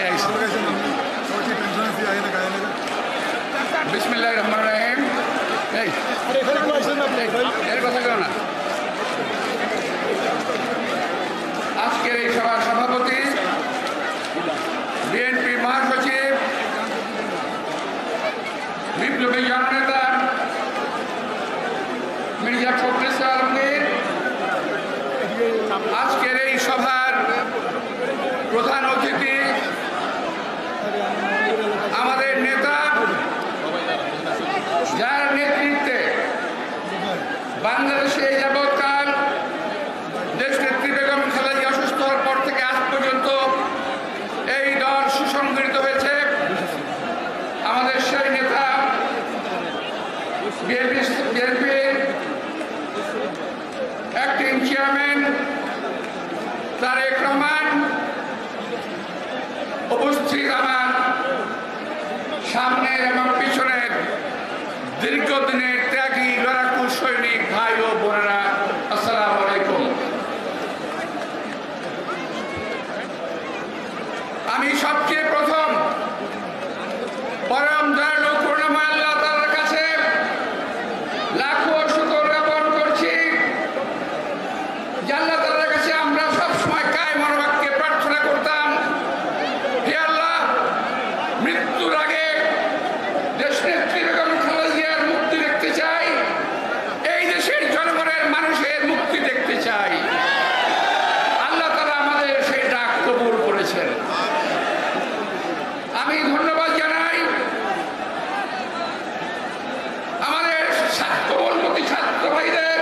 আইছি। বিসমিল্লাহির রহমানির রহিম। এর কথা কেউ না। আজকের এই সভার সভাপতি বিএনপি মহাসচিব বিপ্লবী জননেতা মির্জা ফখরুল আলমগীর, আজকের এই সভার প্রধান অতিথি আমাদের নেতা, যার নেতৃত্বে বাংলাদেশে যাবৎকাল দেশনেত্রী বেগম খালেদা জিয়া অসুস্থ হওয়ার পর থেকে আজ পর্যন্ত এই দল সুসংগঠিত হয়েছে। আমাদের সেই নেতা বিএনপির অ্যাক্টিং চেয়ারম্যান তারেক রহমান, উপস্থিত আমার সামনের এবং পিছনের দীর্ঘদিনের ত্যাগী লড়াকু সৈনিক ভাই ও বোনেরা, আসসালামু আলাইকুম। আমি সবচেয়ে প্রথম পরম দয়ালু করুণাময় আল্লাহ তাআলার কাছে লাখো শুকর জ্ঞাপন করছি যে আল্লাহ তাআলার কাছে আমরা সবসময় কায় মনোবাক্যে প্রার্থনা করতাম, হে আল্লাহ, মৃত্যুর আগে দেশনেত্রী বেগম খালেদা জিয়ার মুক্তি দেখতে চাই, এই দেশের জনগণের মানুষের মুক্তি দেখতে চাই। আল্লাহ তাআলা আমাদের সেই ডাক কবুল করেছেন। আমি ধন্যবাদ জানাই আমাদের কোমলমতি ছাত্র ভাইদের,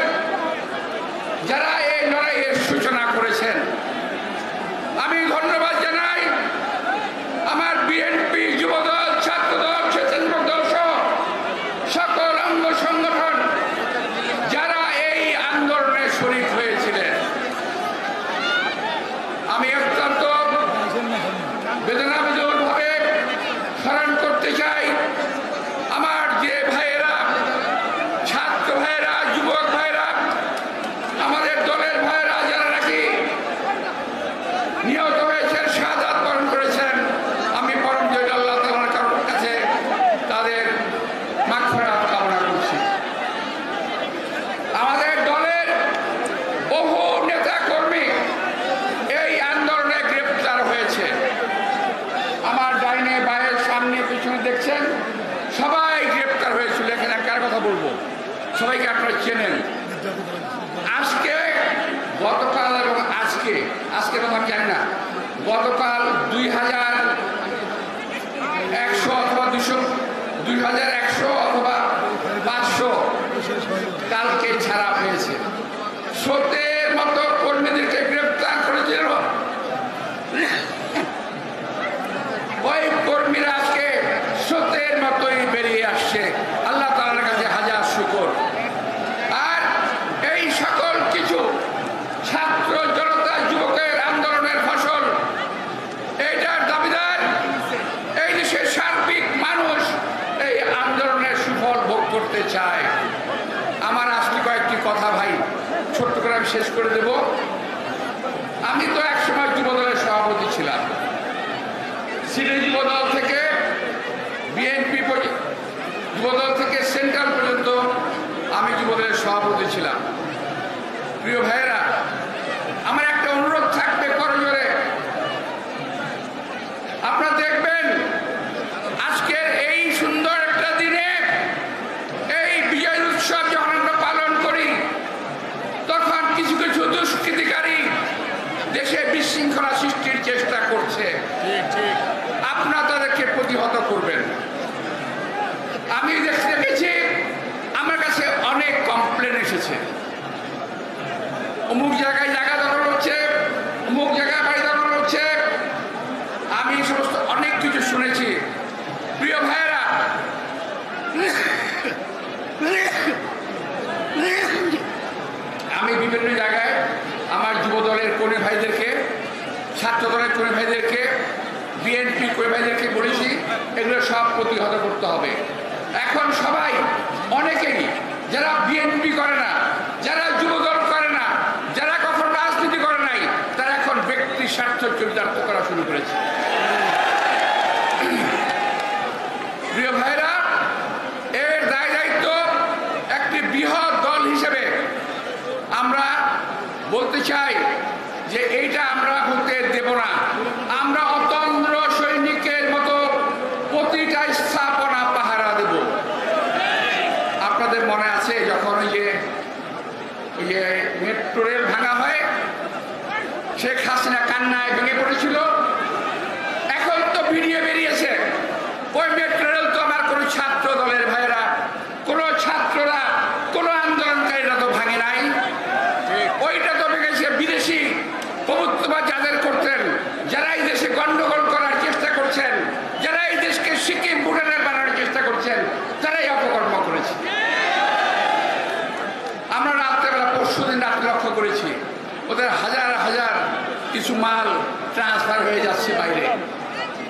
যারা এই লড়াইয়ের সূচনা করেছেন। আমি ধন্যবাদ জানাই আমার বিএনপি, যুবদল, ছাত্রদল, স্বেচ্ছাসেবক দল সহ সকল অঙ্গ সংগঠন যারা এই আন্দোলনে শরীক হয়েছিলেন। আমি অত্যন্ত বেদনাবিধুরভাবে স্মরণ করতে চাই আমার যে ভাইয়েরা, ছাত্র ভাইয়েরা, যুবক ভাইয়েরা, আমাদের দলের ভাইয়েরা যারা নাকি নিহত হয়েছেন, শাহাদাত বরণ করেছেন। আমি পরম দয়ালু আল্লাহ তাআলার কাছে তাদের মাগফিরাত কামনা করছি। আমাদের দলের বহু নেতা কর্মী এই আন্দোলনে গ্রেপ্তার হয়েছে। আমার ডাইনে বায়ের সামনে পিছনে দেখছেন, সবাই গ্রেপ্তার হয়েছিল। এখানে কার কথা বলবো, সবাইকে আপনারা চেনেন। আজকে, গতকাল এবং আজকে কথা জানি না, গতকাল 2100 অথবা 2100 অথবা 500 কালকে ছাড়া হয়েছে। স্রোতের মতো কর্মীদেরকে গ্রেপ্তার করেছিল। ওই কর্মীরা আজকে স্রোতের মতোই বেরিয়ে আসছে। আল্লাহ তাআলার কাছে হাজার শুকর। আর এই সকল কিছু ছাত্র জনতা যুবকের আন্দোলনের ফসল, এইটার দাবিদার এই দেশের সার্বিক মানুষ এই আন্দোলনের সুফল ভোগ করতে চায়। আমার আজকে কয়েকটি কথা ভাই ছোট্ট করে আমি শেষ করে দেব। আমি তো একসময় যুবদলের সভাপতি ছিলাম। সিটি যুবদল থেকে বিএনপি যুবদল থেকে সেন্ট্রাল পর্যন্ত আমি যুবদলের সভাপতি ছিলাম। প্রিয় ভাইয়েরা, আমার একটা অনুরোধ থাকবে করজোরে, আপনারা দেখবেন আজকের এই সুন্দর একটা দিনে এই বিজয় উৎসব যখন আমরা পালন করি, তখন কিছু কিছু দুষ্কৃতিকারী দেশে বিশৃঙ্খলা সৃষ্টির চেষ্টা করছে। আপনারা তাদেরকে প্রতিহত করবেন। আমি দেখেছি, আমার কাছে অনেক কমপ্লেন এসেছে, অমুক জায়গায় জায়গা দখল হচ্ছে, অমুক জায়গায় বাড়ি দখল হচ্ছে। আমি সমস্ত অনেক কিছু শুনেছি। প্রিয় ভাইয়েরা, আমি বিভিন্ন জায়গায় আমার যুবদলের কর্মী ভাইদেরকে, ছাত্র দলের কর্মী ভাইদেরকে, বিএনপি কর্মী ভাইদেরকে বলেছি এগুলো সব প্রতিহত করতে হবে। এখন সবাই, অনেকেই যারা বিএনপি করে না, যারা যুবদল করে না, যারা কখনো রাজনীতি করে নাই, তারা এখন ব্যক্তি স্বার্থ চরিতার্থ করা শুরু করেছে।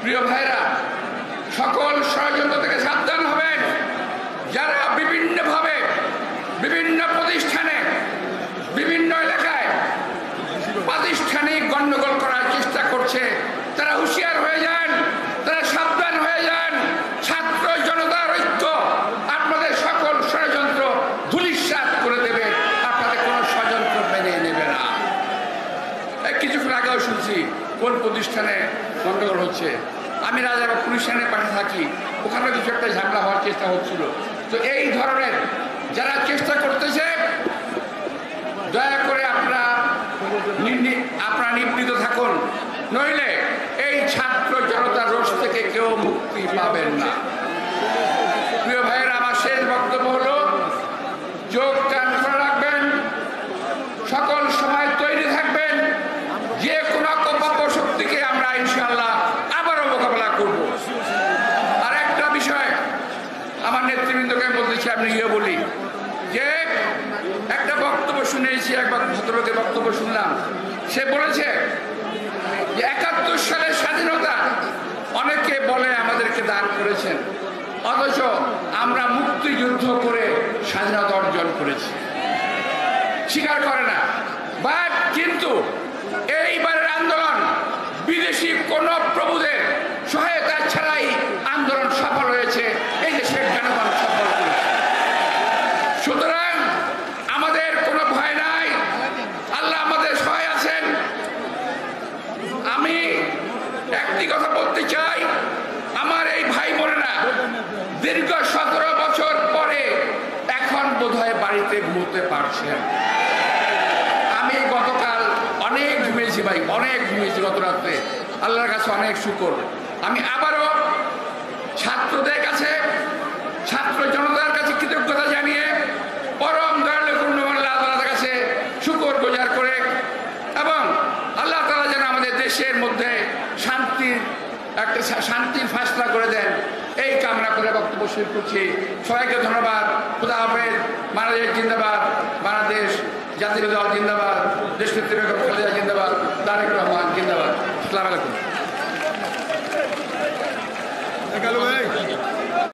প্রিয় ভাইরা, সকল ষড়যন্ত্র থেকে সাবধান হবেন। যারা বিভিন্নভাবে বিভিন্ন প্রতিষ্ঠানে বিভিন্ন এলাকায় প্রাতিষ্ঠানিক গণ্ডগোল করার চেষ্টা করছে, তারা হুঁশিয়ার হয়ে যান, তারা সাবধান হয়ে যান। ছাত্র জনতার ঐক্য আপনাদের সকল ষড়যন্ত্র ধূলিসাৎ করে দেবে, আপনাদের কোনো ষড়যন্ত্র মেনে নেবে না। কিছুক্ষণ আগেও শুনছি কোন প্রতিষ্ঠানে গণ্ডগোল হচ্ছে। আমি রাজার পুলিশের পাশে থাকি, ওখানে কিছু একটা ঝামেলা হওয়ার চেষ্টা হচ্ছিল। তো এই ধরনের যারা চেষ্টা করতেছে, দয়া করে আপনারা নিবৃত থাকুন, নইলে এই ছাত্র জনতার রোষ থেকে কেউ মুক্তি পাবেন না। প্রিয় ভাইয়েরা, আমার শেষ বক্তব্য হলো, চোখ কান খোলা রাখবেন, সকল সময় তৈরি থাকবেন। যে কোনো অপব্য শক্তিকে আমরা ইনশাআল্লাহ আবারও মোকাবেলা করব। আর একটা বিষয় আমার নেতৃবৃন্দকে বলতেছি, আমি বলি যে একটা বক্তব্য শুনেছি, একবার ভদ্রলোকের বক্তব্য শুনলাম। সে বলেছে যে ৭১ সালের স্বাধীনতা অনেকে বলে আমাদেরকে দান করেছেন, অথচ আমরা মুক্তিযুদ্ধ করে স্বাধীনতা অর্জন করেছি, স্বীকার করে না। বাট কিন্তু এইবারের আন্দোলন বিদেশি কোন প্রভুদের সহায়তা ছাড়াই আন্দোলন সফল হয়েছে, এই দেশের জনগণ সফল করেছে। সুতরাং আমাদের কোনো ভয় নাই, আল্লাহ আমাদের সহায় আছেন। আমি একটি কথা বলতে চাই, আমার এই ভাই বোনেরা দীর্ঘ ১৭ বছর পরে এখন বোধহয় বাড়িতে ঘুমোতে পারছেন। আমি গতকাল অনেক ঘুমিয়েছি ভাই, অনেক ঘুমিয়েছি গত রাত্রে, আল্লাহর কাছে অনেক শুকর। আমি আবারও ছাত্রদের কাছে, ছাত্র জনতার কাছে কৃতজ্ঞতা জানিয়ে পরম দয়ালু আল্লাহ তাআলার কাছে শুকর গুজার করে, এবং আল্লাহ তাআলা যেন আমাদের দেশের মধ্যে শান্তির ফাসলা করে দেন, এই কামনা করে বক্তব্য শেষ করছি। সবাইকে ধন্যবাদ। খুদা হাফেজ। বাংলাদেশ জিন্দাবাদ, বাংলাদেশ জাতীয় দল জিন্দাবাদ, দেশনেত্রী বেগম খালেদা জিন্দাবাদ, তারেক রহমান জিন্দাবাদ। আসসালামু আলাইকুম।